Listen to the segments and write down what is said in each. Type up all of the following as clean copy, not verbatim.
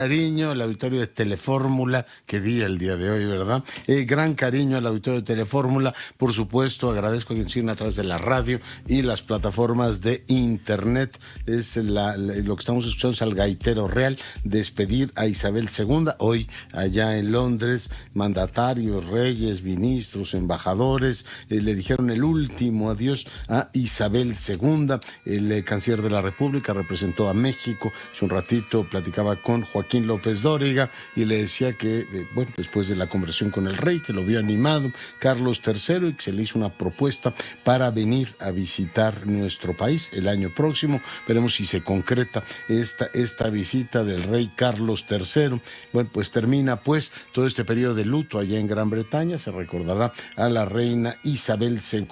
Cariño al auditorio de Telefórmula, que día el día de hoy, ¿verdad? Gran cariño al auditorio de Telefórmula. Por supuesto, agradezco a quien siguen a través de la radio y las plataformas de internet. Lo que estamos escuchando es al gaitero real despedir a Isabel II. Hoy, allá en Londres, mandatarios, reyes, ministros, embajadores, le dijeron el último adiós a Isabel II. El canciller de la República representó a México. Hace un ratito platicaba con Joaquín López Dóriga y le decía que, bueno, después de la conversación con el rey, que lo vio animado, Carlos III, y que se le hizo una propuesta para venir a visitar nuestro país el año próximo. Veremos si se concreta esta visita del rey Carlos III. Bueno, pues termina pues todo este periodo de luto allá en Gran Bretaña. Se recordará a la reina Isabel II.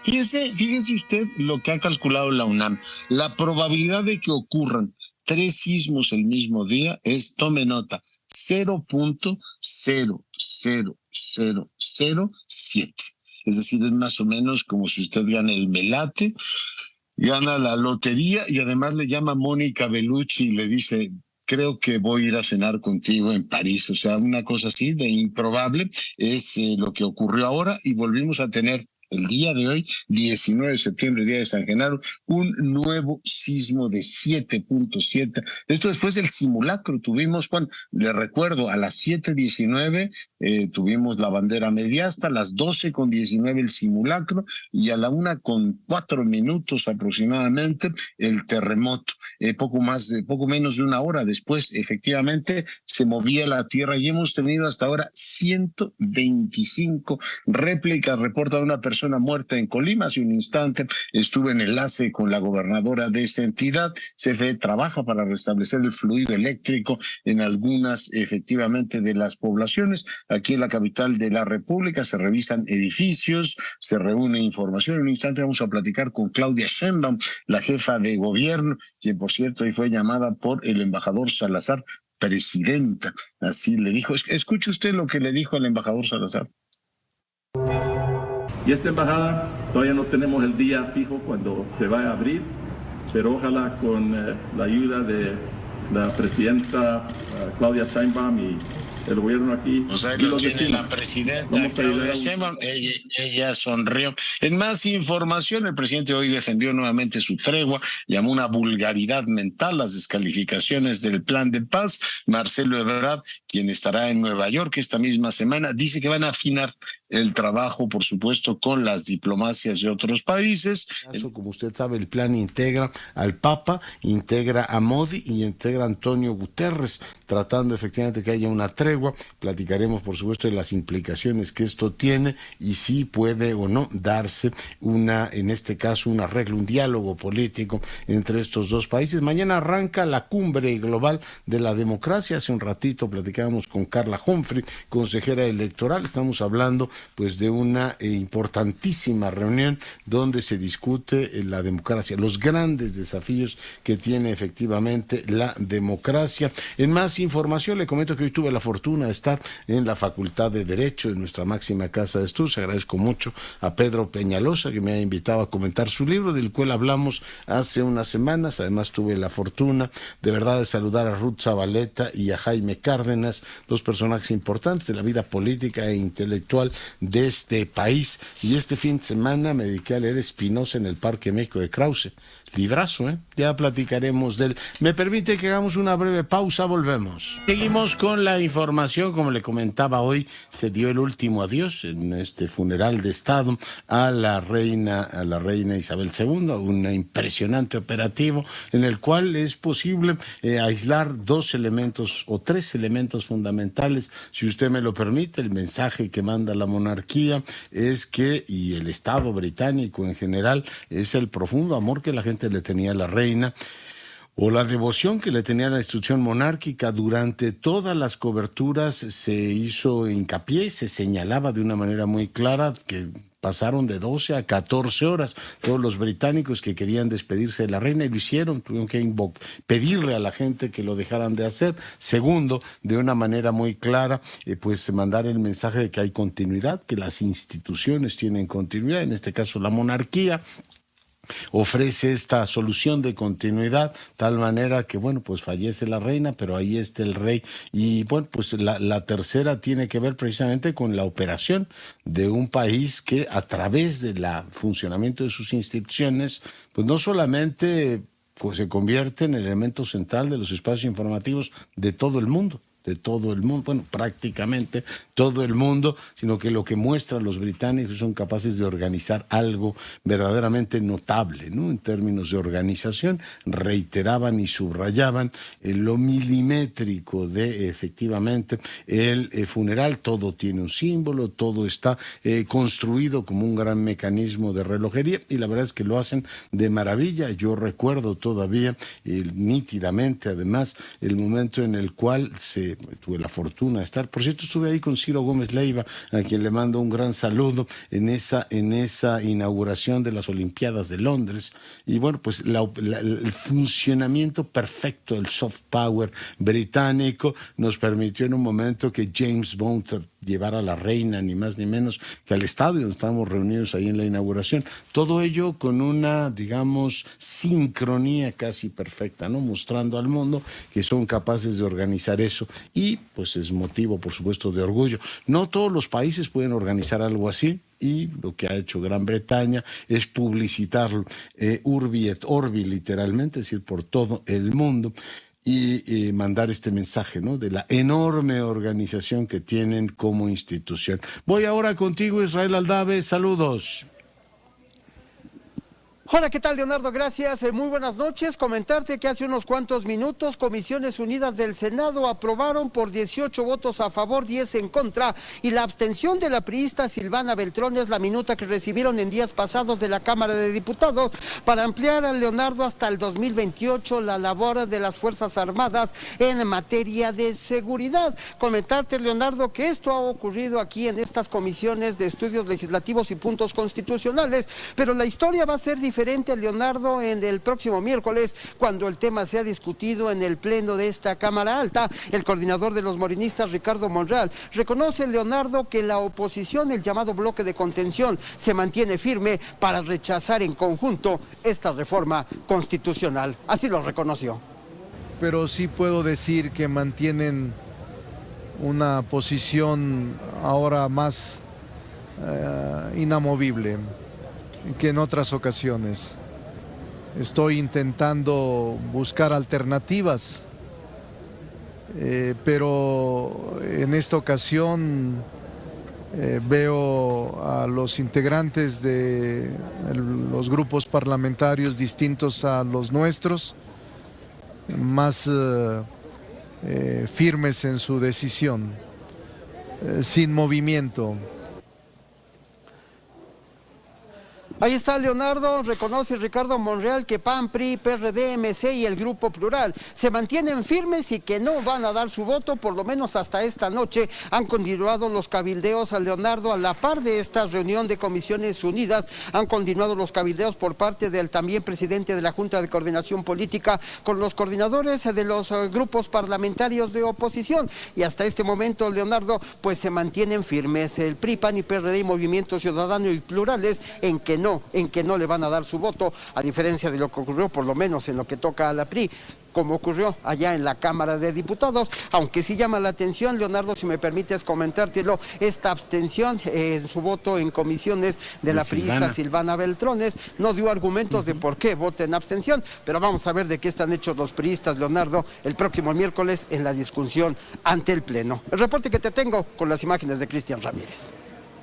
Fíjese usted lo que ha calculado la UNAM. La probabilidad de que ocurran 3 sismos el mismo día es, tome nota, 0.00007. Es decir, es más o menos como si usted gana el melate, gana la lotería y además le llama Mónica Bellucci y le dice: creo que voy a ir a cenar contigo en París. O sea, una cosa así de improbable es lo que ocurrió ahora, y volvimos a tener el día de hoy, 19 de septiembre, día de San Genaro, un nuevo sismo de 7.7. Esto después del simulacro. Tuvimos, Juan, le recuerdo, a las 7:19 tuvimos la bandera mediasta, a las 12:19 el simulacro, y a la 1:04 aproximadamente el terremoto. Poco menos de una hora después, efectivamente, se movía la tierra, y hemos tenido hasta ahora 125 réplicas. Reporta una persona muerta en Colima. Hace un instante estuve en enlace con la gobernadora de esta entidad. CFE trabaja para restablecer el fluido eléctrico en algunas, efectivamente, de las poblaciones. Aquí en la capital de la República se revisan edificios, se reúne información. En un instante vamos a platicar con Claudia Sheinbaum, la jefa de gobierno, quien, por cierto, hoy fue llamada por el embajador Salazar presidenta. Así le dijo. Escuche usted lo que le dijo al embajador Salazar. Y esta embajada todavía no tenemos el día fijo cuando se va a abrir, pero ojalá con la ayuda de la presidenta Claudia Sheinbaum y el gobierno aquí. O sea, lo tiene la presidenta Claudia Sheinbaum. Ella sonrió. En más información, el presidente hoy defendió nuevamente su tregua, llamó una vulgaridad mental las descalificaciones del plan de paz. Marcelo Ebrard, quien estará en Nueva York esta misma semana, dice que van a afinar el trabajo, por supuesto, con las diplomacias de otros países. Como usted sabe, el plan integra al Papa, integra a Modi y integra a Antonio Guterres, tratando efectivamente que haya una tregua. Platicaremos, por supuesto, de las implicaciones que esto tiene y si puede o no darse en este caso, un arreglo, un diálogo político entre estos dos países. Mañana arranca la cumbre global de la democracia. Hace un ratito platicábamos con Carla Humphrey, consejera electoral. Estamos hablando pues de una importantísima reunión donde se discute la democracia, los grandes desafíos que tiene efectivamente la democracia. En más información, le comento que hoy tuve la fortuna de estar en la Facultad de Derecho de nuestra máxima casa de estudios. Agradezco mucho a Pedro Peñalosa, que me ha invitado a comentar su libro, del cual hablamos hace unas semanas. Además, tuve la fortuna de verdad de saludar a Ruth Zabaleta y a Jaime Cárdenas, dos personajes importantes de la vida política e intelectual de este país. Y este fin de semana me dediqué a leer Spinoza en el Parque México de Krause. Librazo, ya platicaremos de él. Me permite que hagamos una breve pausa, volvemos. Seguimos con la información. Como le comentaba, hoy se dio el último adiós en este funeral de Estado a la reina Isabel II, un impresionante operativo en el cual es posible aislar 2 elementos o 3 elementos fundamentales. Si usted me lo permite, el mensaje que manda la monarquía es que, y el Estado británico en general, es el profundo amor que la gente le tenía a la reina, o la devoción que le tenía a la institución monárquica. Durante todas las coberturas se hizo hincapié, se señalaba de una manera muy clara que pasaron de 12 a 14 horas. Todos los británicos que querían despedirse de la reina y lo hicieron, tuvieron que pedirle a la gente que lo dejaran de hacer. Segundo, de una manera muy clara, pues mandar el mensaje de que hay continuidad, que las instituciones tienen continuidad, en este caso la monarquía. ofrece esta solución de continuidad, tal manera que, bueno, pues fallece la reina, pero ahí está el rey. Y bueno, pues la tercera tiene que ver precisamente con la operación de un país que a través del funcionamiento de sus instituciones, pues no solamente pues, se convierte en el elemento central de los espacios informativos de todo el mundo, bueno, prácticamente todo el mundo, sino que lo que muestran los británicos son capaces de organizar algo verdaderamente notable, ¿no? En términos de organización, reiteraban y subrayaban lo milimétrico de efectivamente el funeral, todo tiene un símbolo, todo está construido como un gran mecanismo de relojería y la verdad es que lo hacen de maravilla. Yo recuerdo todavía nítidamente, además, el momento en el cual tuve la fortuna de estar. Por cierto, estuve ahí con Ciro Gómez Leiva, a quien le mando un gran saludo en esa inauguración de las Olimpiadas de Londres. Y bueno, pues el funcionamiento perfecto del soft power británico nos permitió en un momento que James Bond llevar a la reina, ni más ni menos que al estadio donde estábamos reunidos ahí en la inauguración. Todo ello con una, digamos, sincronía casi perfecta, ¿no? Mostrando al mundo que son capaces de organizar eso y pues es motivo, por supuesto, de orgullo. No todos los países pueden organizar algo así. Y lo que ha hecho Gran Bretaña es publicitarlo urbi et orbi, literalmente, es decir, por todo el mundo. Y mandar este mensaje, ¿no? De la enorme organización que tienen como institución. Voy ahora contigo, Israel Aldave. Saludos. Hola, ¿qué tal, Leonardo? Gracias. Muy buenas noches. Comentarte que hace unos cuantos minutos Comisiones Unidas del Senado aprobaron por 18 votos a favor, 10 en contra, y la abstención de la priista Silvana Beltrón es la minuta que recibieron en días pasados de la Cámara de Diputados para ampliar a Leonardo hasta el 2028 la labor de las Fuerzas Armadas en materia de seguridad. Comentarte, Leonardo, que esto ha ocurrido aquí en estas comisiones de estudios legislativos y puntos constitucionales, pero la historia va a ser diferente, Leonardo, en el próximo miércoles, cuando el tema sea discutido en el pleno de esta Cámara Alta. El coordinador de los morenistas, Ricardo Monreal, reconoce, Leonardo, que la oposición, el llamado bloque de contención, se mantiene firme para rechazar en conjunto esta reforma constitucional. Así lo reconoció. Pero sí puedo decir que mantienen una posición ahora más inamovible que en otras ocasiones. Estoy intentando buscar alternativas, pero en esta ocasión veo a los integrantes de los grupos parlamentarios distintos a los nuestros más firmes en su decisión, sin movimiento. Ahí está, Leonardo. Reconoce Ricardo Monreal que PAN, PRI, PRD, MC y el Grupo Plural se mantienen firmes y que no van a dar su voto, por lo menos hasta esta noche. Han continuado los cabildeos a Leonardo a la par de esta reunión de Comisiones Unidas. Han continuado los cabildeos por parte del también presidente de la Junta de Coordinación Política con los coordinadores de los grupos parlamentarios de oposición. Y hasta este momento, Leonardo, pues se mantienen firmes el PRI, PAN y PRD y Movimiento Ciudadano y Plurales en que no le van a dar su voto, a diferencia de lo que ocurrió, por lo menos en lo que toca a la PRI, como ocurrió allá en la Cámara de Diputados. Aunque sí llama la atención, Leonardo, si me permites comentártelo, esta abstención en su voto en comisiones de la priista Silvana Beltrones no dio argumentos de por qué vota en abstención, pero vamos a ver de qué están hechos los priistas, Leonardo, el próximo miércoles en la discusión ante el Pleno. El reporte que te tengo con las imágenes de Cristian Ramírez.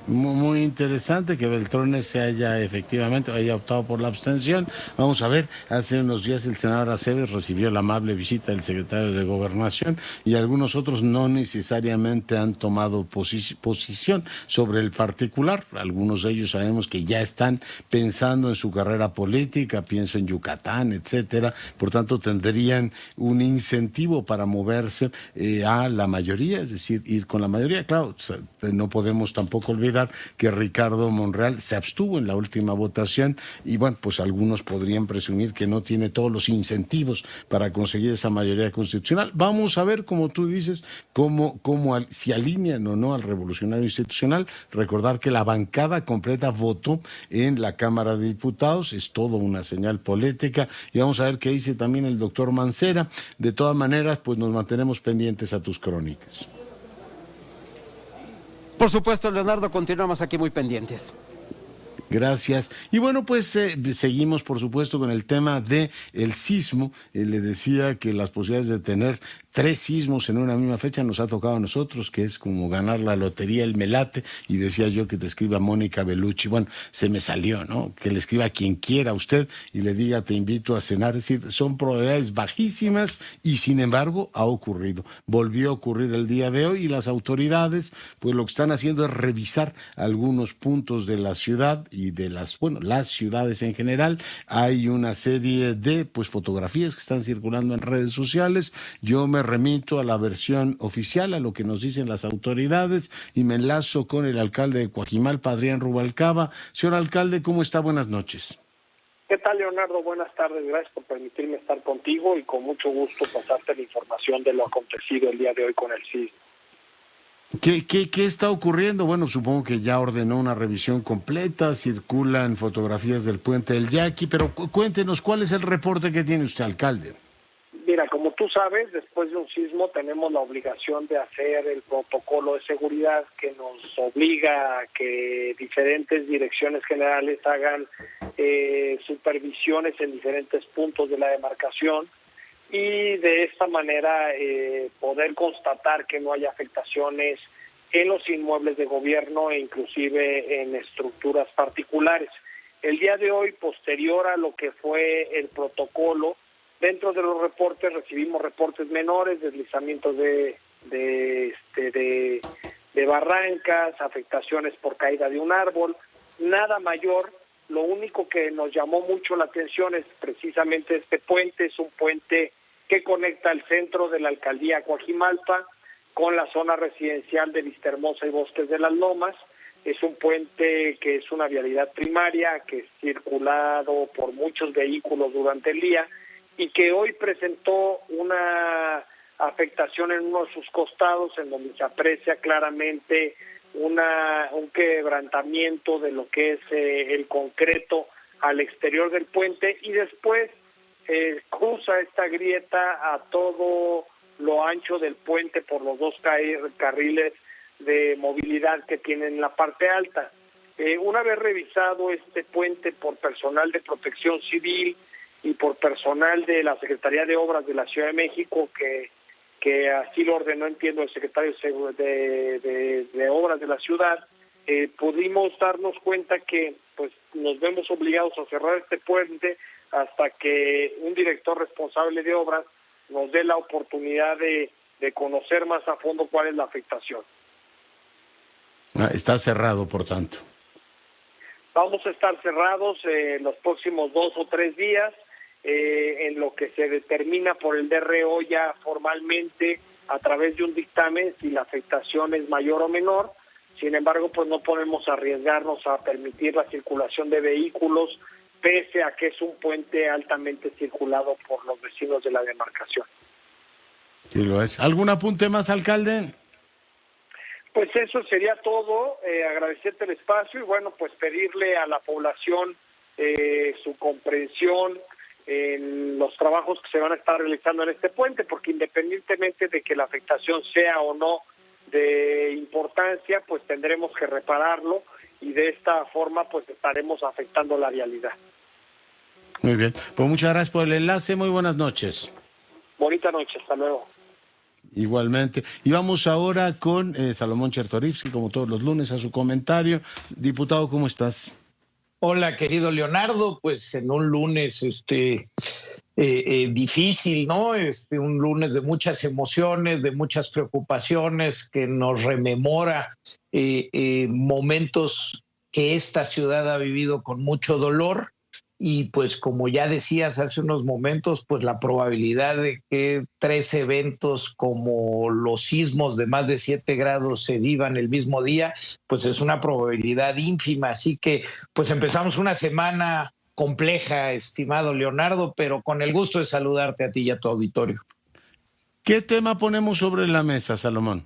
Muy interesante que Beltrones haya optado por la abstención. Vamos a ver, hace unos días el senador Aceves recibió la amable visita del secretario de Gobernación y algunos otros no necesariamente han tomado posición sobre el particular. Algunos de ellos sabemos que ya están pensando en su carrera política, pienso en Yucatán, etcétera. Por tanto, tendrían un incentivo para moverse a la mayoría, es decir, ir con la mayoría. Claro, no podemos tampoco olvidar olvidar que Ricardo Monreal se abstuvo en la última votación y bueno, pues algunos podrían presumir que no tiene todos los incentivos para conseguir esa mayoría constitucional. Vamos a ver, como tú dices, si alinean o no al revolucionario institucional. Recordar que la bancada completa votó en la Cámara de Diputados, es todo una señal política, y vamos a ver qué dice también el doctor Mancera. De todas maneras, pues nos mantenemos pendientes a tus crónicas. Por supuesto, Leonardo, continuamos aquí muy pendientes. Gracias. Y bueno, pues seguimos, por supuesto, con el tema de el sismo. Le decía que las posibilidades de tener 3 sismos en una misma fecha nos ha tocado a nosotros, que es como ganar la lotería, el melate, y decía yo que te escriba Mónica Bellucci. Bueno, se me salió, ¿no? Que le escriba a quien quiera a usted y le diga te invito a cenar. Es decir, son probabilidades bajísimas y sin embargo ha ocurrido. Volvió a ocurrir el día de hoy y las autoridades pues lo que están haciendo es revisar algunos puntos de la ciudad y de las ciudades en general. Hay una serie de pues fotografías que están circulando en redes sociales. Yo me remito a la versión oficial, a lo que nos dicen las autoridades, y me enlazo con el alcalde de Coajimalpa, Adrián Rubalcaba. Señor alcalde, ¿cómo está? Buenas noches. ¿Qué tal, Leonardo? Buenas tardes, gracias por permitirme estar contigo y con mucho gusto pasarte la información de lo acontecido el día de hoy con el sismo. ¿Qué está ocurriendo? Bueno, supongo que ya ordenó una revisión completa, circulan fotografías del puente del Yaqui, pero cuéntenos, ¿cuál es el reporte que tiene usted, alcalde? Mira, como tú sabes, después de un sismo tenemos la obligación de hacer el protocolo de seguridad que nos obliga a que diferentes direcciones generales hagan supervisiones en diferentes puntos de la demarcación y de esta manera poder constatar que no haya afectaciones en los inmuebles de gobierno e inclusive en estructuras particulares. El día de hoy, posterior a lo que fue el protocolo, dentro de los reportes recibimos reportes menores, deslizamientos de barrancas, afectaciones por caída de un árbol, nada mayor. Lo único que nos llamó mucho la atención es precisamente este puente. Es un puente que conecta el centro de la alcaldía Coajimalpa con la zona residencial de Vistahermosa y Bosques de las Lomas. Es un puente que es una vialidad primaria, que es circulado por muchos vehículos durante el día y que hoy presentó una afectación en uno de sus costados, en donde se aprecia claramente un quebrantamiento de lo que es el concreto al exterior del puente, y después cruza esta grieta a todo lo ancho del puente por los 2 carriles de movilidad que tiene en la parte alta. Una vez revisado este puente por personal de Protección Civil y por personal de la Secretaría de Obras de la Ciudad de México, que así lo ordenó, entiendo, el secretario de Obras de la ciudad, pudimos darnos cuenta que pues nos vemos obligados a cerrar este puente hasta que un director responsable de obras nos dé la oportunidad de conocer más a fondo cuál es la afectación. Está cerrado, por tanto. Vamos a estar cerrados los próximos 2 o 3 días, en lo que se determina por el DRO ya formalmente a través de un dictamen si la afectación es mayor o menor. Sin embargo, pues no podemos arriesgarnos a permitir la circulación de vehículos, pese a que es un puente altamente circulado por los vecinos de la demarcación. Sí, lo es. ¿Algún apunte más, alcalde? Pues eso sería todo. Agradecerte el espacio y bueno, pues pedirle a la población su comprensión en los trabajos que se van a estar realizando en este puente, porque independientemente de que la afectación sea o no de importancia, pues tendremos que repararlo y de esta forma pues estaremos afectando la vialidad. Muy bien, pues muchas gracias por el enlace, muy buenas noches. Bonita noche, hasta luego. Igualmente. Y vamos ahora con Salomón Chertorivsky, como todos los lunes, a su comentario. Diputado, ¿cómo estás? Hola, querido Leonardo, pues en un lunes difícil, ¿no? Un lunes de muchas emociones, de muchas preocupaciones, que nos rememora momentos que esta ciudad ha vivido con mucho dolor y pues como ya decías hace unos momentos, pues la probabilidad de que 3 eventos como los sismos de más de 7 grados se vivan el mismo día, pues es una probabilidad ínfima. Así que pues empezamos una semana compleja, estimado Leonardo, pero con el gusto de saludarte a ti y a tu auditorio. ¿Qué tema ponemos sobre la mesa, Salomón?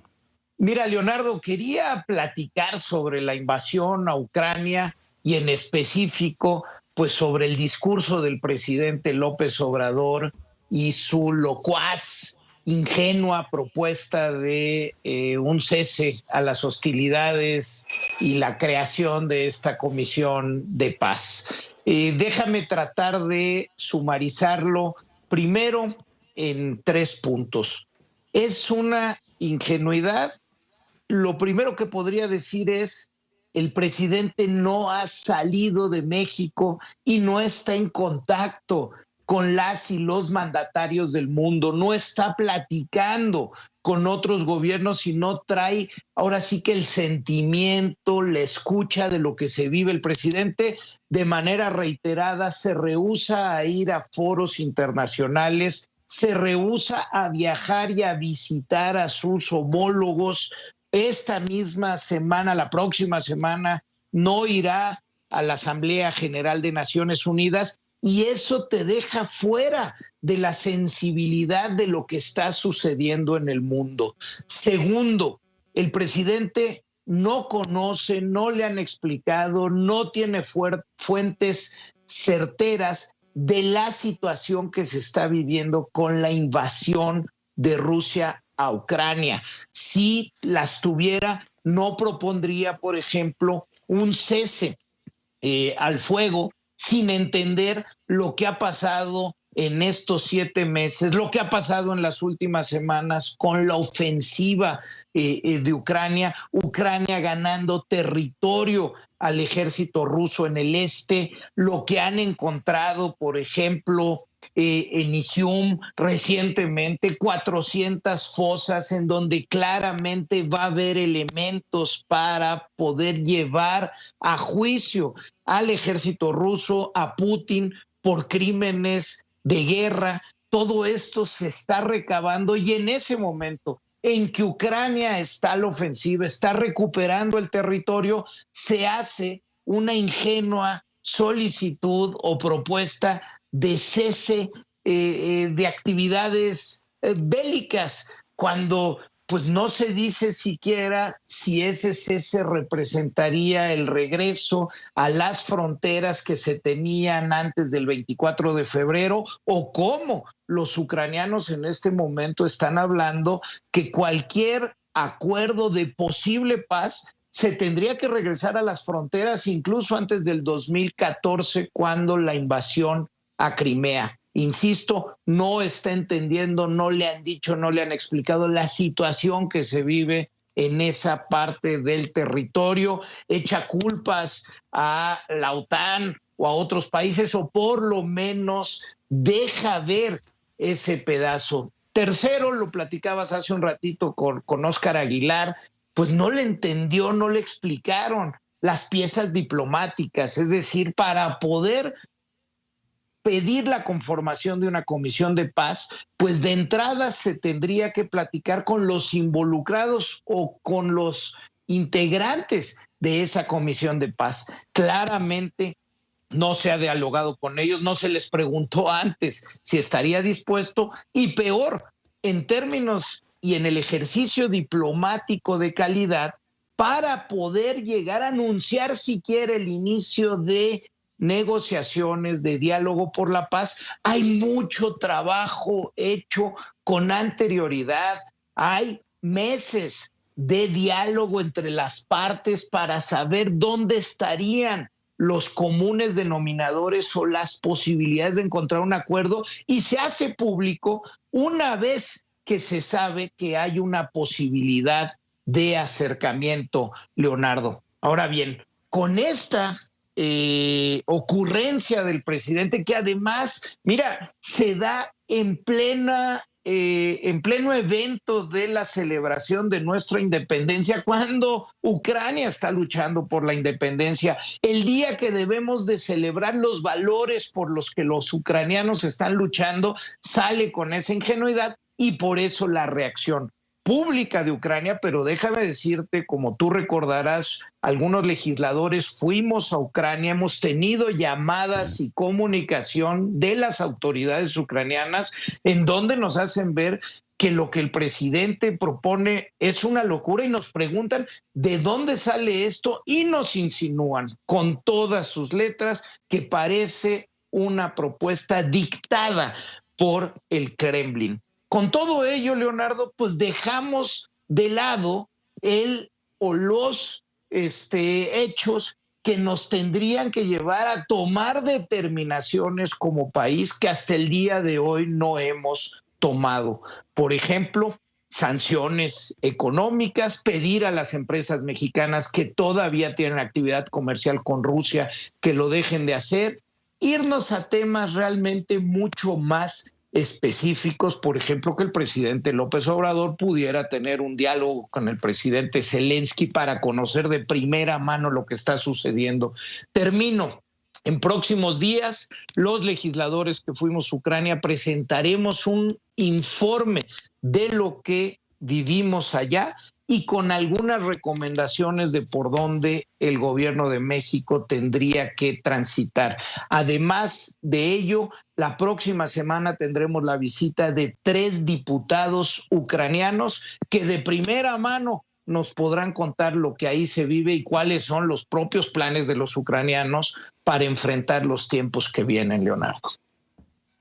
Mira, Leonardo, quería platicar sobre la invasión a Ucrania y en específico, pues sobre el discurso del presidente López Obrador y su locuaz, ingenua propuesta de un cese a las hostilidades y la creación de esta comisión de paz. Déjame tratar de sumarizarlo primero en 3 puntos. Es una ingenuidad. Lo primero que podría decir es: el presidente no ha salido de México y no está en contacto con las y los mandatarios del mundo, no está platicando con otros gobiernos y no trae ahora sí que el sentimiento, la escucha de lo que se vive. El presidente de manera reiterada se rehúsa a ir a foros internacionales, se rehúsa a viajar y a visitar a sus homólogos. Esta misma semana, la próxima semana, no irá a la Asamblea General de Naciones Unidas, y eso te deja fuera de la sensibilidad de lo que está sucediendo en el mundo. Segundo, el presidente no conoce, no le han explicado, no tiene fuentes certeras de la situación que se está viviendo con la invasión de Rusia a Ucrania. Si las tuviera, no propondría, por ejemplo, un cese al fuego, sin entender lo que ha pasado en estos 7 meses, lo que ha pasado en las últimas semanas con la ofensiva de Ucrania, Ucrania ganando territorio al ejército ruso en el este, lo que han encontrado, por ejemplo, en Izium recientemente, 400 fosas en donde claramente va a haber elementos para poder llevar a juicio al ejército ruso, a Putin, por crímenes de guerra. Todo esto se está recabando, y en ese momento en que Ucrania está a la ofensiva, está recuperando el territorio, se hace una ingenua solicitud o propuesta de cese de actividades bélicas, cuando pues no se dice siquiera si ese cese representaría el regreso a las fronteras que se tenían antes del 24 de febrero, o cómo los ucranianos en este momento están hablando que cualquier acuerdo de posible paz se tendría que regresar a las fronteras incluso antes del 2014, cuando la invasión a Crimea. Insisto, no está entendiendo, no le han dicho, no le han explicado la situación que se vive en esa parte del territorio, echa culpas a la OTAN o a otros países, o por lo menos deja ver ese pedazo. Tercero, lo platicabas hace un ratito con Óscar Aguilar, pues no le entendió, no le explicaron las piezas diplomáticas, es decir, para poder pedir la conformación de una comisión de paz, pues de entrada se tendría que platicar con los involucrados o con los integrantes de esa comisión de paz. Claramente no se ha dialogado con ellos, no se les preguntó antes si estaría dispuesto, y peor, en términos y en el ejercicio diplomático de calidad, para poder llegar a anunciar siquiera el inicio de negociaciones, de diálogo por la paz. Hay mucho trabajo hecho con anterioridad, hay meses de diálogo entre las partes para saber dónde estarían los comunes denominadores o las posibilidades de encontrar un acuerdo, y se hace público una vez que se sabe que hay una posibilidad de acercamiento, Leonardo. Ahora bien, con esta ocurrencia del presidente, que además, mira, se da en plena en pleno evento de la celebración de nuestra independencia, cuando Ucrania está luchando por la independencia, el día que debemos de celebrar los valores por los que los ucranianos están luchando, sale con esa ingenuidad y por eso la reacción pública de Ucrania. Pero déjame decirte, como tú recordarás, algunos legisladores fuimos a Ucrania, hemos tenido llamadas y comunicación de las autoridades ucranianas en donde nos hacen ver que lo que el presidente propone es una locura y nos preguntan de dónde sale esto y nos insinúan con todas sus letras que parece una propuesta dictada por el Kremlin. Con todo ello, Leonardo, pues dejamos de lado el o los hechos que nos tendrían que llevar a tomar determinaciones como país que hasta el día de hoy no hemos tomado. Por ejemplo, sanciones económicas, pedir a las empresas mexicanas que todavía tienen actividad comercial con Rusia que lo dejen de hacer, irnos a temas realmente mucho más específicos, por ejemplo, que el presidente López Obrador pudiera tener un diálogo con el presidente Zelensky para conocer de primera mano lo que está sucediendo. Termino. En próximos días, los legisladores que fuimos a Ucrania presentaremos un informe de lo que vivimos allá y con algunas recomendaciones de por dónde el gobierno de México tendría que transitar. Además de ello, la próxima semana tendremos la visita de 3 diputados ucranianos que de primera mano nos podrán contar lo que ahí se vive y cuáles son los propios planes de los ucranianos para enfrentar los tiempos que vienen, Leonardo.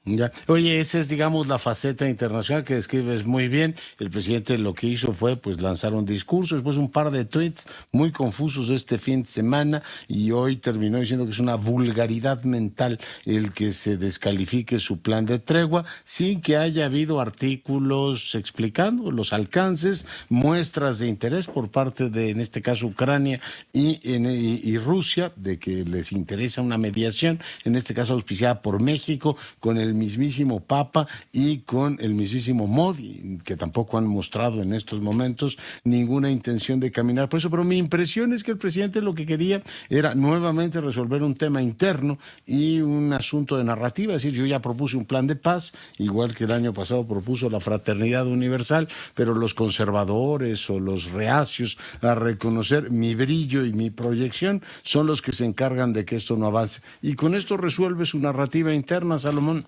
Ya. Oye, esa es, digamos, la faceta internacional que describes muy bien. El presidente lo que hizo fue pues lanzar un discurso, después un par de tweets muy confusos este fin de semana, y hoy terminó diciendo que es una vulgaridad mental el que se descalifique su plan de tregua sin que haya habido artículos explicando los alcances, muestras de interés por parte de, en este caso, Ucrania y Rusia, de que les interesa una mediación, en este caso auspiciada por México, con el mismísimo Papa y con el mismísimo Modi, que tampoco han mostrado en estos momentos ninguna intención de caminar por eso. Pero mi impresión es que el presidente lo que quería era nuevamente resolver un tema interno y un asunto de narrativa. Es decir, yo ya propuse un plan de paz, igual que el año pasado propuso la fraternidad universal, pero los conservadores o los reacios a reconocer mi brillo y mi proyección son los que se encargan de que esto no avance. Y con esto resuelve su narrativa interna, Salomón.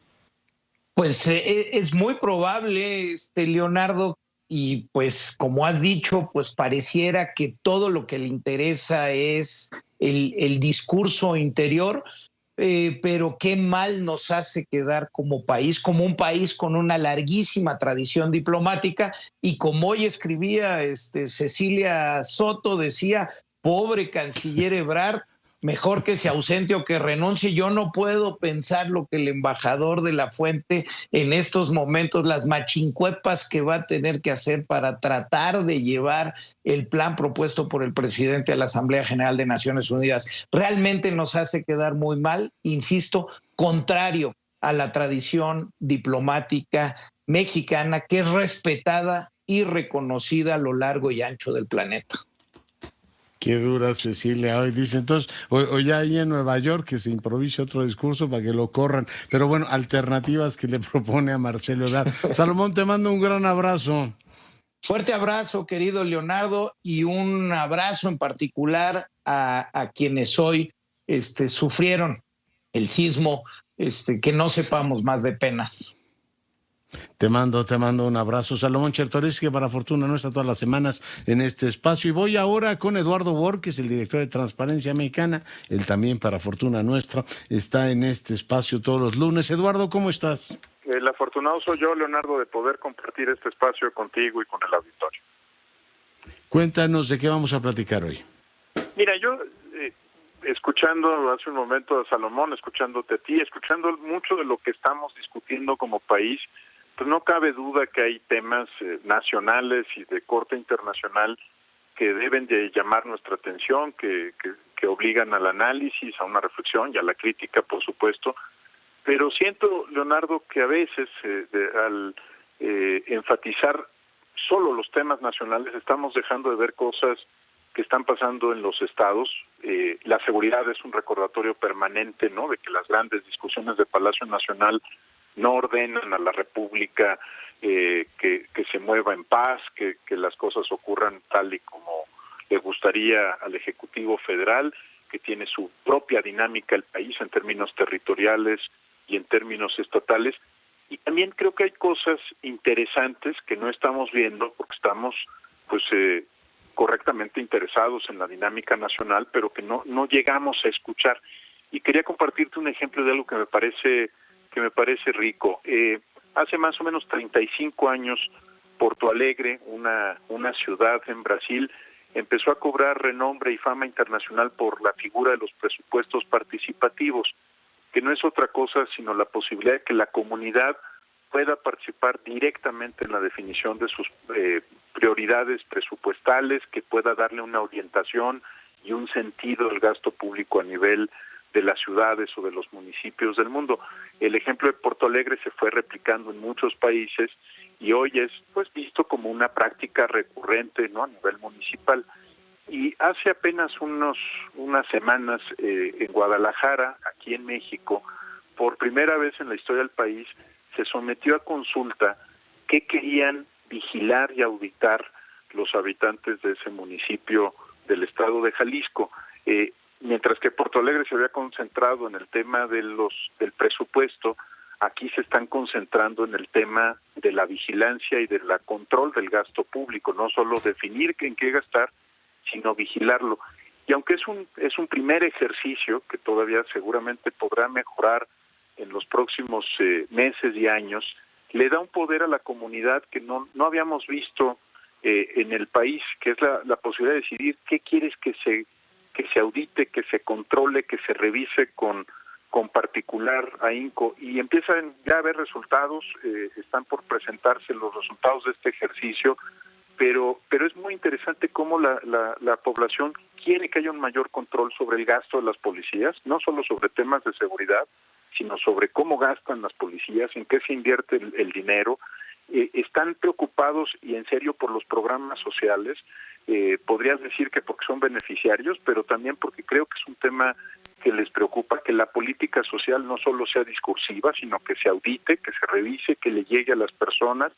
Pues es muy probable, Leonardo, y pues como has dicho, pues pareciera que todo lo que le interesa es el discurso interior, pero qué mal nos hace quedar como país, como un país con una larguísima tradición diplomática, y como hoy escribía Cecilia Soto, decía, pobre canciller Ebrard, mejor que se ausente o que renuncie. Yo no puedo pensar lo que el embajador de la Fuente en estos momentos, las machincuepas que va a tener que hacer para tratar de llevar el plan propuesto por el presidente a la Asamblea General de Naciones Unidas. Realmente nos hace quedar muy mal, insisto, contrario a la tradición diplomática mexicana, que es respetada y reconocida a lo largo y ancho del planeta. Qué dura Cecilia hoy, dice. Entonces, o ya ahí en Nueva York que se improvise otro discurso para que lo corran. Pero bueno, alternativas que le propone a Marcelo Ebrard. Salomón, te mando un gran abrazo. Fuerte abrazo, querido Leonardo, y un abrazo en particular a quienes hoy sufrieron el sismo, que no sepamos más de penas. Te mando un abrazo. Salomón Chertorivsky, para fortuna nuestra, todas las semanas en este espacio. Y voy ahora con Eduardo Borges, el director de Transparencia Mexicana. Él también, para fortuna nuestra, está en este espacio todos los lunes. Eduardo, ¿cómo estás? El afortunado soy yo, Leonardo, de poder compartir este espacio contigo y con el auditorio. Cuéntanos de qué vamos a platicar hoy. Mira, yo escuchando hace un momento a Salomón, escuchándote a ti, escuchando mucho de lo que estamos discutiendo como país, pues no cabe duda que hay temas nacionales y de corte internacional que deben de llamar nuestra atención, que obligan al análisis, a una reflexión y a la crítica, por supuesto. Pero siento, Leonardo, que a veces al enfatizar solo los temas nacionales, estamos dejando de ver cosas que están pasando en los estados. La seguridad es un recordatorio permanente, ¿no?, de que las grandes discusiones de Palacio Nacional no ordenan a la República que se mueva en paz, que las cosas ocurran tal y como le gustaría al Ejecutivo Federal, que tiene su propia dinámica el país en términos territoriales y en términos estatales. Y también creo que hay cosas interesantes que no estamos viendo porque estamos pues correctamente interesados en la dinámica nacional, pero que no llegamos a escuchar. Y quería compartirte un ejemplo de algo que me parece rico. Hace más o menos 35 años, Porto Alegre, una ciudad en Brasil, empezó a cobrar renombre y fama internacional por la figura de los presupuestos participativos, que no es otra cosa sino la posibilidad de que la comunidad pueda participar directamente en la definición de sus prioridades presupuestales, que pueda darle una orientación y un sentido al gasto público a nivel de las ciudades o de los municipios del mundo. El ejemplo de Porto Alegre se fue replicando en muchos países y hoy es pues visto como una práctica recurrente, ¿no?, a nivel municipal. Y hace apenas unas semanas en Guadalajara, aquí en México, por primera vez en la historia del país, se sometió a consulta qué querían vigilar y auditar los habitantes de ese municipio del estado de Jalisco. Mientras que Porto Alegre se había concentrado en el tema del presupuesto, aquí se están concentrando en el tema de la vigilancia y de la control del gasto público, no solo definir en qué gastar, sino vigilarlo. Y aunque es un primer ejercicio que todavía seguramente podrá mejorar en los próximos meses y años, le da un poder a la comunidad que no habíamos visto en el país, que es la posibilidad de decidir qué quieres que se audite, que se controle, que se revise con particular ahínco, y empiezan ya a haber resultados. Están por presentarse los resultados de este ejercicio, pero es muy interesante cómo la población quiere que haya un mayor control sobre el gasto de las policías, no solo sobre temas de seguridad, sino sobre cómo gastan las policías, en qué se invierte el dinero. Están preocupados y en serio por los programas sociales. Podrías decir que porque son beneficiarios, pero también porque creo que es un tema que les preocupa, que la política social no solo sea discursiva, sino que se audite, que se revise, que le llegue a las personas.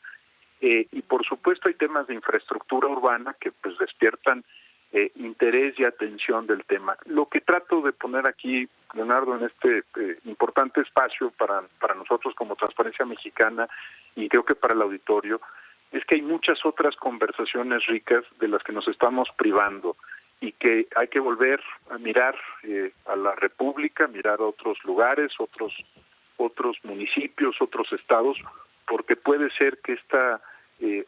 Y por supuesto hay temas de infraestructura urbana que pues despiertan interés y atención del tema. Lo que trato de poner aquí, Leonardo, en este importante espacio para nosotros como Transparencia Mexicana, y creo que para el auditorio, es que hay muchas otras conversaciones ricas de las que nos estamos privando y que hay que volver a mirar a la República, mirar a otros lugares, otros municipios, otros estados, porque puede ser que esta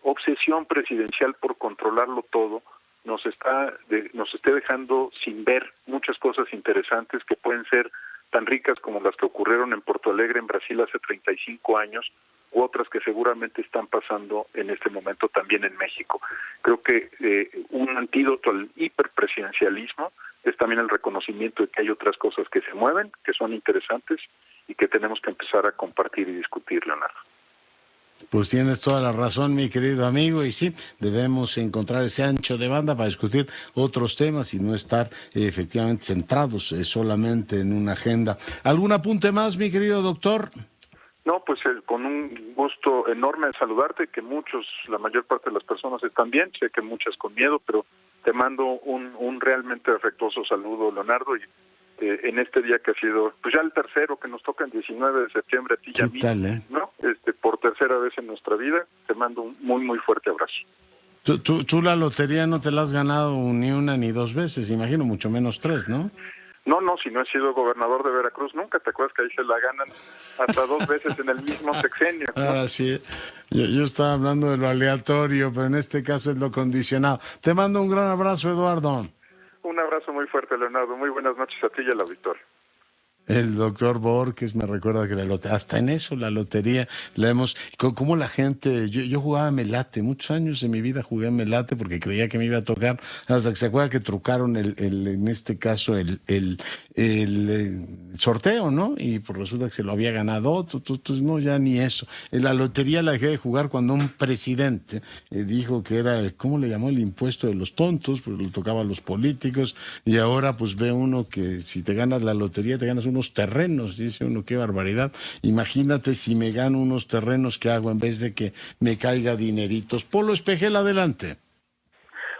obsesión presidencial por controlarlo todo nos esté dejando sin ver muchas cosas interesantes que pueden ser tan ricas como las que ocurrieron en Porto Alegre, en Brasil, hace 35 años, u otras que seguramente están pasando en este momento también en México. Creo que un antídoto al hiperpresidencialismo es también el reconocimiento de que hay otras cosas que se mueven, que son interesantes y que tenemos que empezar a compartir y discutir, Leonardo. Pues tienes toda la razón, mi querido amigo, y sí, debemos encontrar ese ancho de banda para discutir otros temas y no estar efectivamente centrados solamente en una agenda. ¿Algún apunte más, mi querido doctor? No, pues con un gusto enorme de saludarte, que la mayor parte de las personas están bien, sé que muchas con miedo, pero te mando un realmente afectuoso saludo, Leonardo, y en este día que ha sido, pues ya el tercero que nos toca el 19 de septiembre a ti y a mí, ¿no? Por tercera vez en nuestra vida, te mando un muy, muy fuerte abrazo. Tú la lotería no te la has ganado ni una ni dos veces, imagino, mucho menos tres, ¿no? No, si no he sido gobernador de Veracruz nunca, ¿te acuerdas que ahí se la ganan hasta 2 veces en el mismo sexenio, ¿no? Ahora sí, yo estaba hablando de lo aleatorio, pero en este caso es lo condicionado. Te mando un gran abrazo, Eduardo. Un abrazo muy fuerte, Leonardo. Muy buenas noches a ti y al auditorio. El doctor Borges me recuerda que hasta en eso la lotería la hemos, como la gente, yo jugaba melate, muchos años de mi vida jugué melate porque creía que me iba a tocar, hasta que se acuerda que trucaron en este caso el sorteo, ¿no? Y pues resulta que se lo había ganado otro, entonces no, ya ni eso. En la lotería la dejé de jugar cuando un presidente dijo que era, ¿cómo le llamó? El impuesto de los tontos, pues lo tocaba a los políticos, y ahora pues ve uno que si te ganas la lotería te ganas unos terrenos, dice uno, qué barbaridad. Imagínate si me gano unos terrenos, ¿qué hago en vez de que me caiga dineritos? Polo Espejel, adelante.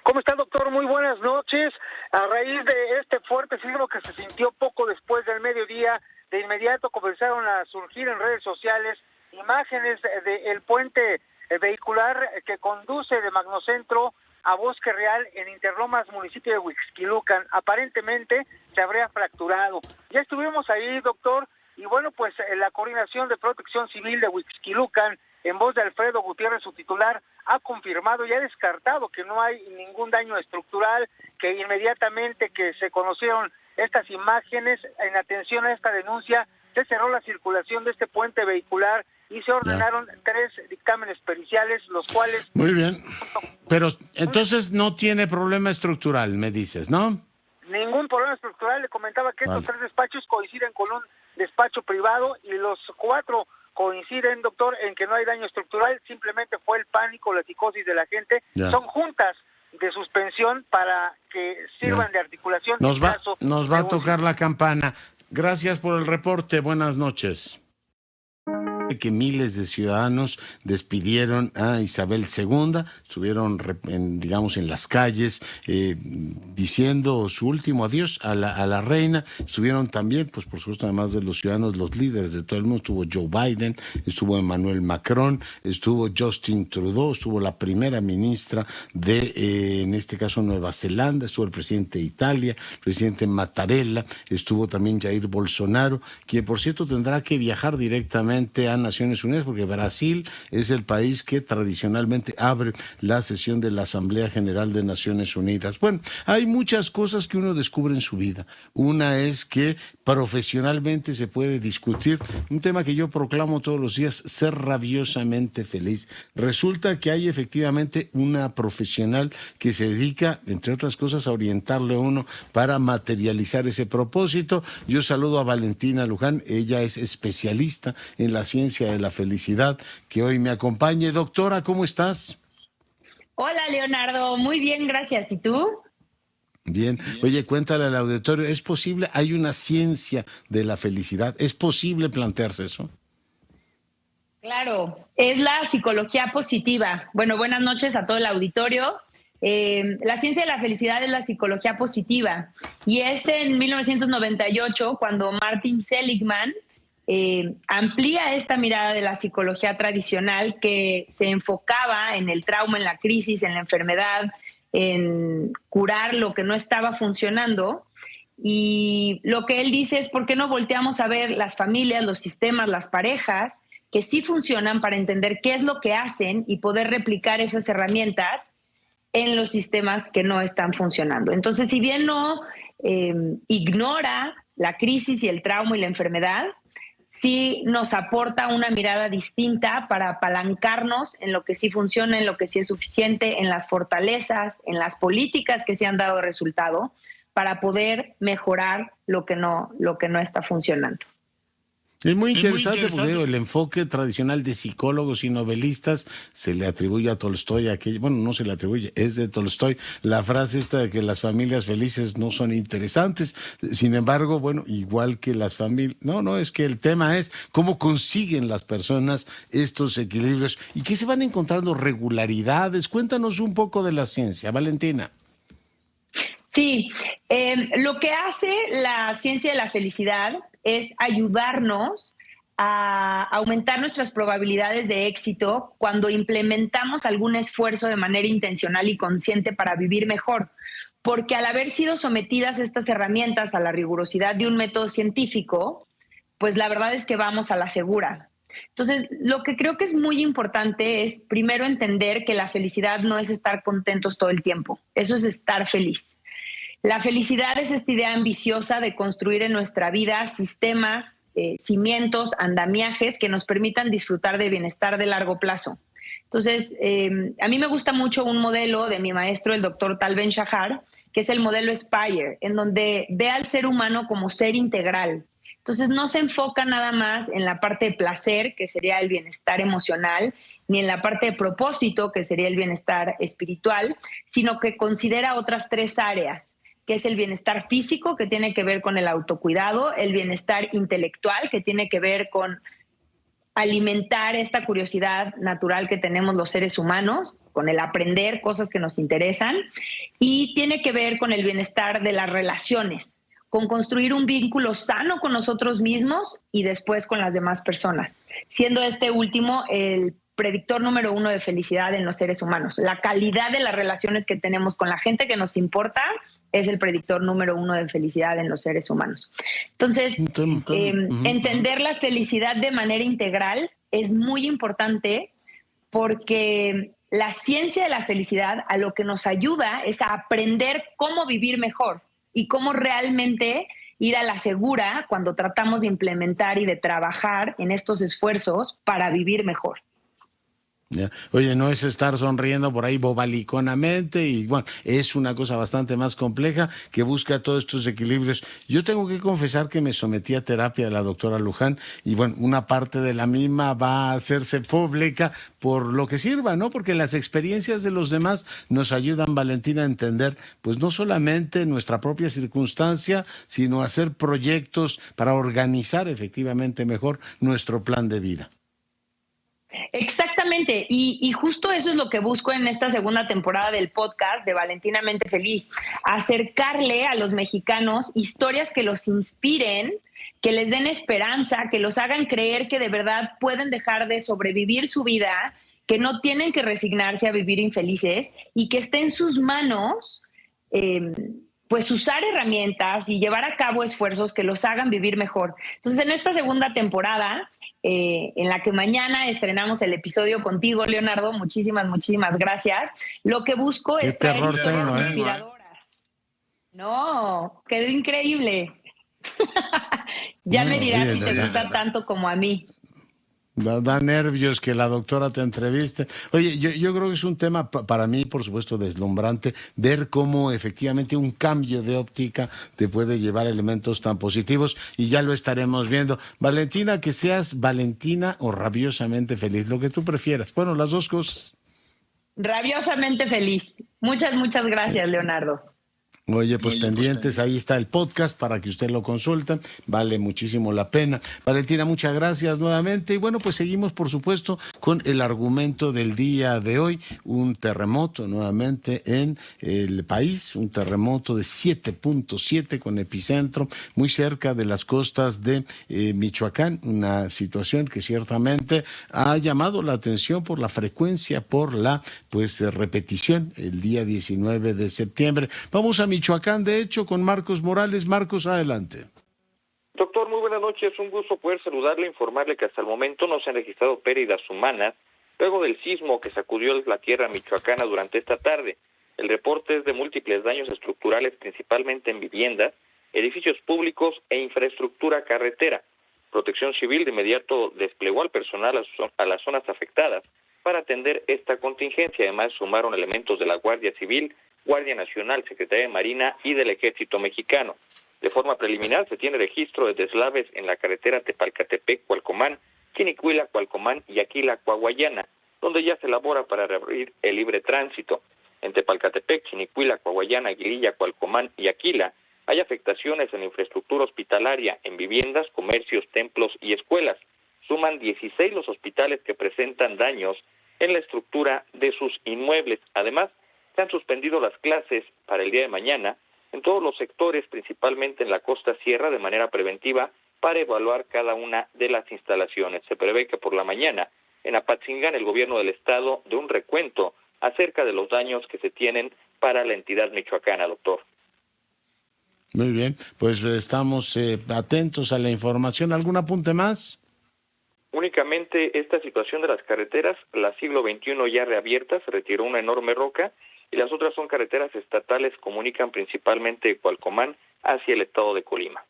¿Cómo está, doctor? Muy buenas noches. A raíz de este fuerte sismo que se sintió poco después del mediodía, de inmediato comenzaron a surgir en redes sociales imágenes del puente vehicular que conduce de Magnocentro a Bosque Real en Interlomas, municipio de Huixquilucan. Aparentemente se habría fracturado. Ya estuvimos ahí, doctor, y bueno, pues la Coordinación de Protección Civil de Huixquilucan, en voz de Alfredo Gutiérrez, su titular, ha confirmado y ha descartado que no hay ningún daño estructural, que inmediatamente que se conocieron estas imágenes, en atención a esta denuncia, se cerró la circulación de este puente vehicular y se ordenaron 3 dictámenes periciales, los cuales... Muy bien, pero entonces no tiene problema estructural, me dices, ¿no? Ningún problema estructural. Le comentaba que estos 3 despachos coinciden con un despacho privado y los 4 coinciden, doctor, en que no hay daño estructural, simplemente fue el pánico, la psicosis de la gente. Ya. Son juntas de suspensión para que sirvan de articulación. Nos va a tocar la campana. Gracias por el reporte. Buenas noches. Que miles de ciudadanos despidieron a Isabel II, estuvieron en las calles diciendo su último adiós a la reina. Estuvieron también, pues por supuesto, además de los ciudadanos, los líderes de todo el mundo. Estuvo Joe Biden, estuvo Emmanuel Macron, estuvo Justin Trudeau, estuvo la primera ministra de, en este caso, Nueva Zelanda, estuvo el presidente de Italia, el presidente Mattarella, estuvo también Jair Bolsonaro, quien por cierto tendrá que viajar directamente a Naciones Unidas, porque Brasil es el país que tradicionalmente abre la sesión de la Asamblea General de Naciones Unidas. Bueno, hay muchas cosas que uno descubre en su vida. Una es que profesionalmente se puede discutir un tema que yo proclamo todos los días: ser rabiosamente feliz. Resulta que hay efectivamente una profesional que se dedica, entre otras cosas, a orientarle a uno para materializar ese propósito. Yo saludo a Valentina Luján, ella es especialista en la ciencia de la felicidad, que hoy me acompañe. Doctora, ¿cómo estás? Hola, Leonardo, muy bien, gracias. ¿Y tú? Bien. Oye, cuéntale al auditorio, ¿es posible? Hay una ciencia de la felicidad. ¿Es posible plantearse eso? Claro, es la psicología positiva. Bueno, buenas noches a todo el auditorio. La ciencia de la felicidad es la psicología positiva. Y es en 1998 cuando Martin Seligman amplía esta mirada de la psicología tradicional, que se enfocaba en el trauma, en la crisis, en la enfermedad, en curar lo que no estaba funcionando. Y lo que él dice es: ¿por qué no volteamos a ver las familias, los sistemas, las parejas que sí funcionan, para entender qué es lo que hacen y poder replicar esas herramientas en los sistemas que no están funcionando? Entonces, si bien no ignora la crisis y el trauma y la enfermedad, sí nos aporta una mirada distinta para apalancarnos en lo que sí funciona, en lo que sí es suficiente, en las fortalezas, en las políticas que sí han dado resultado, para poder mejorar lo que no está funcionando. Es muy interesante porque el enfoque tradicional de psicólogos y novelistas se le atribuye a Tolstoy, no se le atribuye, es de Tolstoy, la frase esta de que las familias felices no son interesantes. Sin embargo, bueno, igual que las familias, es que el tema es cómo consiguen las personas estos equilibrios y que se van encontrando regularidades. Cuéntanos un poco de la ciencia, Valentina. Sí, lo que hace la ciencia de la felicidad es ayudarnos a aumentar nuestras probabilidades de éxito cuando implementamos algún esfuerzo de manera intencional y consciente para vivir mejor. Porque al haber sido sometidas estas herramientas a la rigurosidad de un método científico, pues la verdad es que vamos a la segura. Entonces, lo que creo que es muy importante es primero entender que la felicidad no es estar contentos todo el tiempo, eso es estar feliz. La felicidad es esta idea ambiciosa de construir en nuestra vida sistemas, cimientos, andamiajes que nos permitan disfrutar de bienestar de largo plazo. Entonces, a mí me gusta mucho un modelo de mi maestro, el doctor Tal Ben-Shahar, que es el modelo Spire, en donde ve al ser humano como ser integral. Entonces, no se enfoca nada más en la parte de placer, que sería el bienestar emocional, ni en la parte de propósito, que sería el bienestar espiritual, sino que considera otras 3 áreas, que es el bienestar físico, que tiene que ver con el autocuidado, el bienestar intelectual, que tiene que ver con alimentar esta curiosidad natural que tenemos los seres humanos, con el aprender cosas que nos interesan, y tiene que ver con el bienestar de las relaciones, con construir un vínculo sano con nosotros mismos y después con las demás personas, siendo este último el predictor número 1 de felicidad en los seres humanos. La calidad de las relaciones que tenemos con la gente que nos importa es el predictor número 1 de felicidad en los seres humanos. Entonces, entender la felicidad de manera integral es muy importante, porque la ciencia de la felicidad a lo que nos ayuda es a aprender cómo vivir mejor y cómo realmente ir a la segura cuando tratamos de implementar y de trabajar en estos esfuerzos para vivir mejor. Ya. Oye, no es estar sonriendo por ahí bobaliconamente, y bueno, es una cosa bastante más compleja que busca todos estos equilibrios. Yo tengo que confesar que me sometí a terapia de la doctora Luján, y bueno, una parte de la misma va a hacerse pública por lo que sirva, ¿no? Porque las experiencias de los demás nos ayudan, Valentina, a entender, pues no solamente nuestra propia circunstancia, sino a hacer proyectos para organizar efectivamente mejor nuestro plan de vida. Exactamente, y justo eso es lo que busco en esta segunda temporada del podcast de Valentinamente Feliz, acercarle a los mexicanos historias que los inspiren, que les den esperanza, que los hagan creer que de verdad pueden dejar de sobrevivir su vida, que no tienen que resignarse a vivir infelices y que esté en sus manos pues usar herramientas y llevar a cabo esfuerzos que los hagan vivir mejor. Entonces, en esta segunda temporada, en la que mañana estrenamos el episodio contigo, Leonardo, muchísimas gracias. Lo que busco es traer historias inspiradoras. No, quedó increíble. Ya me dirás si te gusta tanto como a mí. Da nervios que la doctora te entreviste. Oye, yo creo que es un tema para mí, por supuesto, deslumbrante, ver cómo efectivamente un cambio de óptica te puede llevar a elementos tan positivos, y ya lo estaremos viendo. Valentina, que seas Valentina o rabiosamente feliz, lo que tú prefieras. Bueno, las dos cosas. Rabiosamente feliz. Muchas gracias, Leonardo. Oye, pues pendientes, ahí está el podcast para que usted lo consulte, vale muchísimo la pena. Valentina, muchas gracias nuevamente, y bueno, pues seguimos por supuesto con el argumento del día de hoy, un terremoto nuevamente en el país, un terremoto de 7.7 con epicentro muy cerca de las costas de Michoacán, una situación que ciertamente ha llamado la atención por la frecuencia, por la repetición el día 19 de septiembre. Vamos a Michoacán, de hecho, con Marcos Morales. Marcos, adelante. Doctor, muy buenas noches. Un gusto poder saludarle e informarle que hasta el momento no se han registrado pérdidas humanas luego del sismo que sacudió la tierra michoacana durante esta tarde. El reporte es de múltiples daños estructurales, principalmente en viviendas, edificios públicos e infraestructura carretera. Protección Civil de inmediato desplegó al personal a las zonas afectadas para atender esta contingencia. Además, sumaron elementos de la Guardia Civil, Guardia Nacional, Secretaría de Marina y del Ejército Mexicano. De forma preliminar, se tiene registro de deslaves en la carretera Tepalcatepec-Cualcomán, Chinicuila-Cualcomán y Aquila-Coahuayana, donde ya se elabora para reabrir el libre tránsito. En Tepalcatepec, Chinicuila, Coahuayana, Aguililla, Cualcomán y Aquila hay afectaciones en la infraestructura hospitalaria, en viviendas, comercios, templos y escuelas. Suman 16 los hospitales que presentan daños en la estructura de sus inmuebles. Además, se han suspendido las clases para el día de mañana en todos los sectores, principalmente en la costa sierra, de manera preventiva para evaluar cada una de las instalaciones. Se prevé que por la mañana en Apatzingán el gobierno del estado dé un recuento acerca de los daños que se tienen para la entidad michoacana, doctor. Muy bien, pues estamos atentos a la información. ¿Algún apunte más? Únicamente esta situación de las carreteras, la siglo XXI ya reabierta, se retiró una enorme roca y las otras son carreteras estatales, comunican principalmente de Cualcomán hacia el estado de Colima.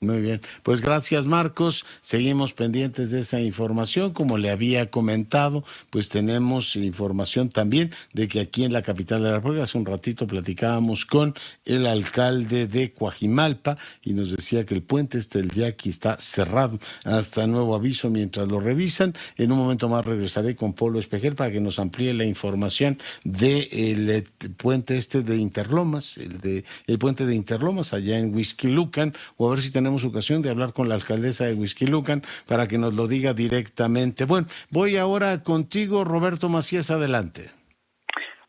Muy bien, pues gracias Marcos, seguimos pendientes de esa información, como le había comentado, pues tenemos información también de que aquí en la capital de la República, hace un ratito platicábamos con el alcalde de Coajimalpa y nos decía que el puente del Yaqui está cerrado hasta nuevo aviso mientras lo revisan. En un momento más regresaré con Polo Espejel para que nos amplíe la información del puente de Interlomas, el puente de Interlomas allá en Huixquilucan, o a ver si tenemos ocasión de hablar con la alcaldesa de Huixquilucan para que nos lo diga directamente. Bueno, voy ahora contigo, Roberto Macías, adelante.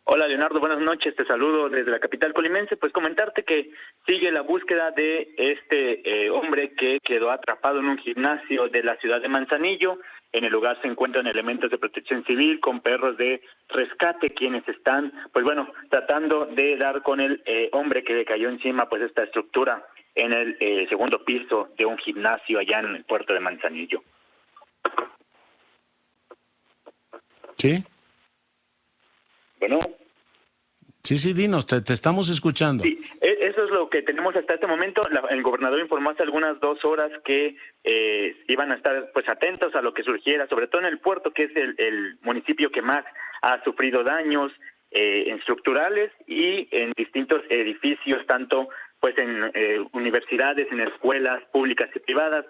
Hola Leonardo, buenas noches, te saludo desde la capital colimense. Pues comentarte que sigue la búsqueda de este hombre que quedó atrapado en un gimnasio de la ciudad de Manzanillo. En el lugar se encuentran elementos de protección civil con perros de rescate, quienes están, pues bueno, tratando de dar con el hombre que le cayó encima, pues esta estructura en el segundo piso de un gimnasio allá en el puerto de Manzanillo. ¿Sí? Bueno. Sí, dinos, te estamos escuchando. Sí, eso es lo que tenemos hasta este momento. El gobernador informó hace algunas 2 horas que iban a estar pues atentos a lo que surgiera, sobre todo en el puerto, que es el municipio que más ha sufrido daños estructurales y en distintos edificios, tanto pues en universidades, en escuelas públicas y privadas.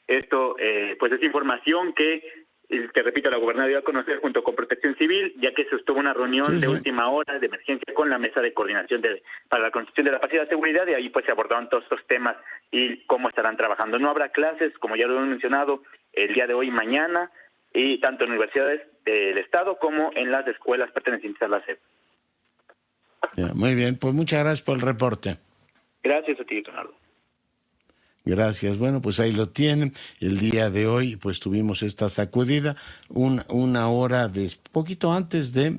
Esto pues es información que, te repito, la gobernadora dio a conocer junto con Protección Civil, ya que se sostuvo una reunión de última hora de emergencia con la Mesa de Coordinación para la Construcción de la Paz y la Seguridad, y ahí pues se abordaron todos estos temas y cómo estarán trabajando. No habrá clases, como ya lo he mencionado, el día de hoy y mañana, y tanto en universidades del Estado como en las escuelas pertenecientes a la SEP. Muy bien, pues muchas gracias por el reporte. Gracias a ti, Leonardo. Gracias. Bueno, pues ahí lo tienen. El día de hoy, pues tuvimos esta sacudida, una hora poquito antes de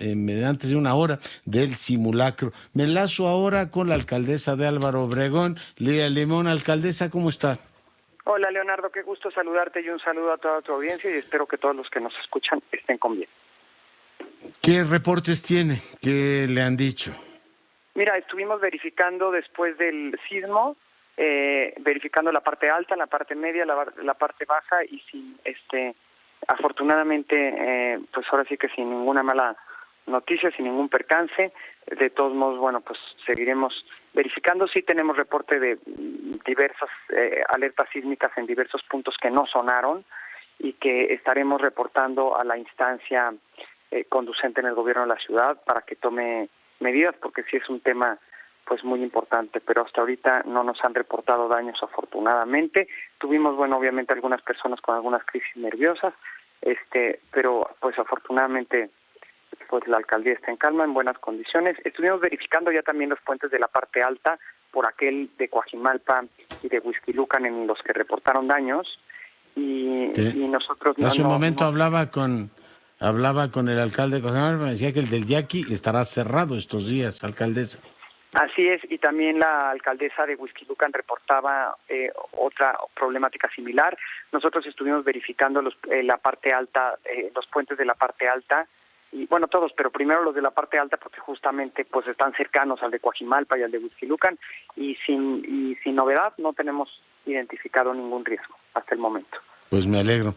una hora del simulacro. Me enlazo ahora con la alcaldesa de Álvaro Obregón, Lía Limón. Alcaldesa, ¿cómo está? Hola, Leonardo, qué gusto saludarte y un saludo a toda tu audiencia y espero que todos los que nos escuchan estén con bien. ¿Qué reportes tiene? ¿Qué le han dicho? Mira, estuvimos verificando después del sismo, verificando la parte alta, la parte media, la parte baja y afortunadamente, pues ahora sí que sin ninguna mala noticia, sin ningún percance. De todos modos, bueno, pues seguiremos verificando. Sí tenemos reporte de diversas alertas sísmicas en diversos puntos que no sonaron y que estaremos reportando a la instancia conducente en el gobierno de la ciudad para que tome medidas, porque sí es un tema pues muy importante, pero hasta ahorita no nos han reportado daños afortunadamente. Tuvimos, bueno, obviamente algunas personas con algunas crisis nerviosas, pero pues afortunadamente pues la alcaldía está en calma, en buenas condiciones. Estuvimos verificando ya también los puentes de la parte alta, por aquel de Coajimalpa y de Huixquilucan en los que reportaron daños, y nosotros hace un momento hablaba con el alcalde de Coajimalpa, me decía que el del Yaqui estará cerrado estos días, alcaldesa. Así es, y también la alcaldesa de Huixquilucan reportaba otra problemática similar. Nosotros estuvimos verificando la parte alta, los puentes de la parte alta, y bueno, todos, pero primero los de la parte alta porque justamente pues están cercanos al de Coajimalpa y al de Huixquilucan, y sin novedad no tenemos identificado ningún riesgo hasta el momento. Pues me alegro.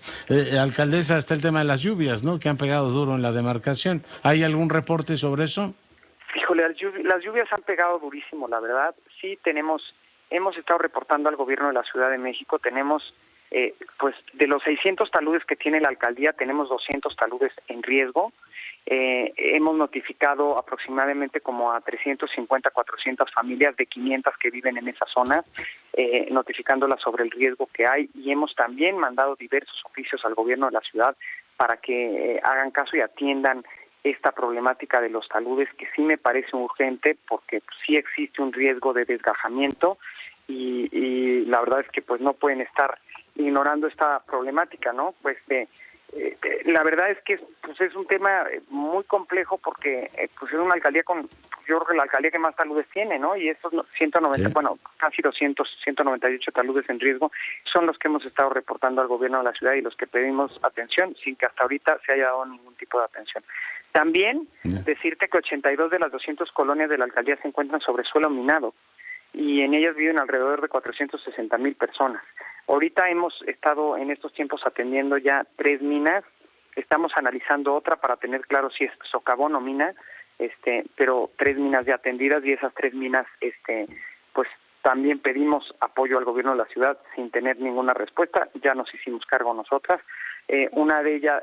Alcaldesa, está el tema de las lluvias, ¿no?, que han pegado duro en la demarcación. ¿Hay algún reporte sobre eso? Híjole, las lluvias han pegado durísimo, la verdad. Sí hemos estado reportando al gobierno de la Ciudad de México, tenemos, pues de los 600 taludes que tiene la alcaldía, tenemos 200 taludes en riesgo. Hemos notificado aproximadamente como a 350, 400 familias de 500 que viven en esa zona, notificándolas sobre el riesgo que hay, y hemos también mandado diversos oficios al gobierno de la ciudad para que hagan caso y atiendan esta problemática de los taludes, que sí me parece urgente porque sí existe un riesgo de desgajamiento y la verdad es que pues no pueden estar ignorando esta problemática, ¿no? Pues La verdad es que pues es un tema muy complejo porque pues es una alcaldía yo creo que la alcaldía que más taludes tiene, ¿no? Y estos 190, sí, bueno, casi 198 taludes en riesgo son los que hemos estado reportando al gobierno de la ciudad y los que pedimos atención sin que hasta ahorita se haya dado ningún tipo de atención. También decirte que 82 de las 200 colonias de la alcaldía se encuentran sobre suelo minado y en ellas viven alrededor de 460,000 personas. Ahorita hemos estado en estos tiempos atendiendo ya 3 minas. Estamos analizando otra para tener claro si es socavón o mina, pero 3 minas ya atendidas y esas 3 minas, pues también pedimos apoyo al gobierno de la ciudad sin tener ninguna respuesta. Ya nos hicimos cargo nosotras. Una de ellas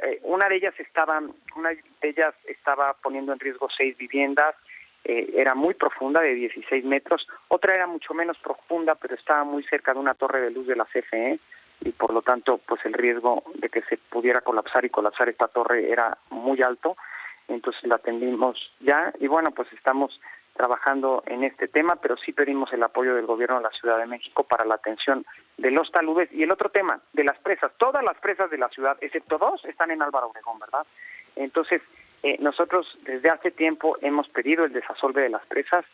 estaba poniendo en riesgo 6 viviendas. Era muy profunda, de 16 metros. Otra era mucho menos profunda, pero estaba muy cerca de una torre de luz de la CFE. Y por lo tanto, pues el riesgo de que se pudiera colapsar esta torre era muy alto. Entonces la atendimos ya y bueno, pues estamos trabajando en este tema, pero sí pedimos el apoyo del gobierno de la Ciudad de México para la atención de los taludes. Y el otro tema, de las presas. Todas las presas de la ciudad, excepto 2, están en Álvaro Obregón, ¿verdad? Entonces, nosotros desde hace tiempo hemos pedido el desasolve de las presas.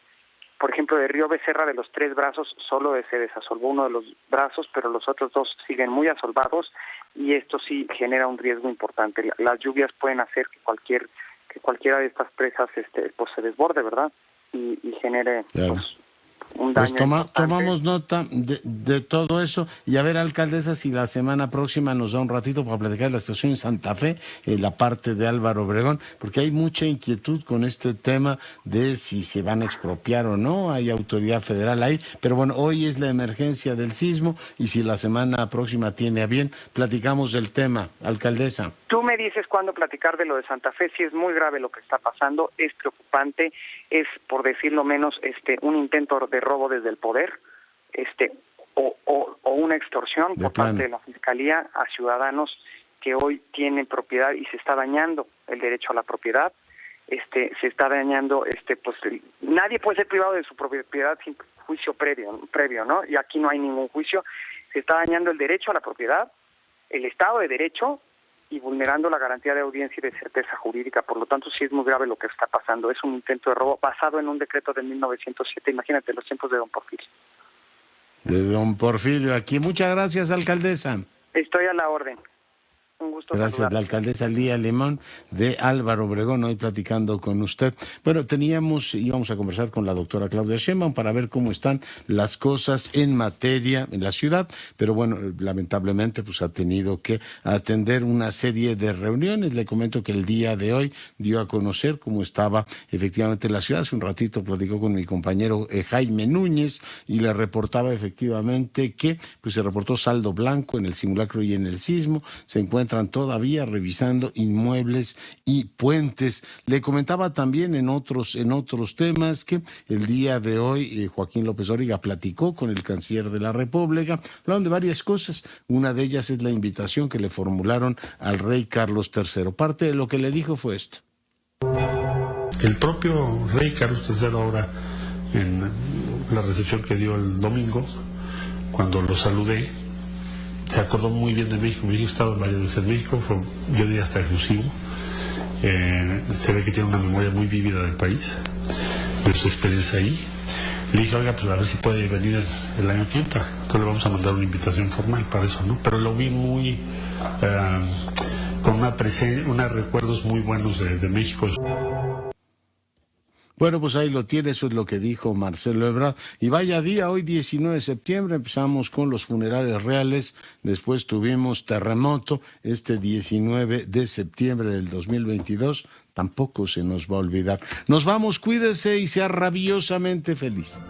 Por ejemplo, de Río Becerra, de los 3 brazos, solo se desasolvó uno de los brazos, pero los otros 2 siguen muy asolvados y esto sí genera un riesgo importante. Las lluvias pueden hacer que cualquiera de estas presas pues se desborde, ¿verdad? Y genere pues, un daño. Pues tomamos nota de todo eso. Y a ver, alcaldesa, si la semana próxima nos da un ratito para platicar de la situación en Santa Fe, en la parte de Álvaro Obregón, porque hay mucha inquietud con este tema de si se van a expropiar o no. Hay autoridad federal ahí, pero bueno, hoy es la emergencia del sismo y si la semana próxima tiene a bien, platicamos del tema, alcaldesa. Tú me dices cuándo platicar de lo de Santa Fe. Sí, es muy grave lo que está pasando, es preocupante, es, por decirlo menos, un intento de robo desde el poder, o una extorsión por parte de la Fiscalía a ciudadanos que hoy tienen propiedad y se está dañando el derecho a la propiedad. Se está dañando, pues nadie puede ser privado de su propiedad sin juicio previo, ¿no? Y aquí no hay ningún juicio. Se está dañando el derecho a la propiedad, el Estado de Derecho y vulnerando la garantía de audiencia y de certeza jurídica. Por lo tanto, sí es muy grave lo que está pasando. Es un intento de robo basado en un decreto de 1907. Imagínate, los tiempos de don Porfirio. De don Porfirio aquí. Muchas gracias, alcaldesa. Estoy a la orden. Un gusto. Gracias, saludar. la alcaldesa Lía Limón de Álvaro Obregón, hoy platicando con usted. Bueno, íbamos a conversar con la doctora Claudia Sheinbaum para ver cómo están las cosas en materia en la ciudad, pero bueno, lamentablemente pues ha tenido que atender una serie de reuniones. Le comento que el día de hoy dio a conocer cómo estaba efectivamente la ciudad. Hace un ratito platicó con mi compañero Jaime Núñez y le reportaba efectivamente que pues se reportó saldo blanco en el simulacro y en el sismo. Se encuentran todavía revisando inmuebles y puentes. Le comentaba también en otros temas que el día de hoy Joaquín López Dóriga platicó con el canciller de la República. Hablaron de varias cosas. Una de ellas es la invitación que le formularon al rey Carlos III. Parte de lo que le dijo fue esto. El propio rey Carlos III ahora, en la recepción que dio el domingo, cuando lo saludé, se acordó muy bien de México. México ha estado varias veces en México, yo diría hasta exclusivo. Se ve que tiene una memoria muy vívida del país, de su experiencia ahí. Le dije, oiga, pues a ver si puede venir el año que entra. Entonces le vamos a mandar una invitación formal para eso, ¿no? Pero lo vi muy, con unos recuerdos muy buenos de México. Bueno, pues ahí lo tiene, eso es lo que dijo Marcelo Ebrard. Y vaya día, hoy 19 de septiembre, empezamos con los funerales reales, después tuvimos terremoto, 19 de septiembre del 2022, tampoco se nos va a olvidar. Nos vamos, cuídese y sea rabiosamente feliz.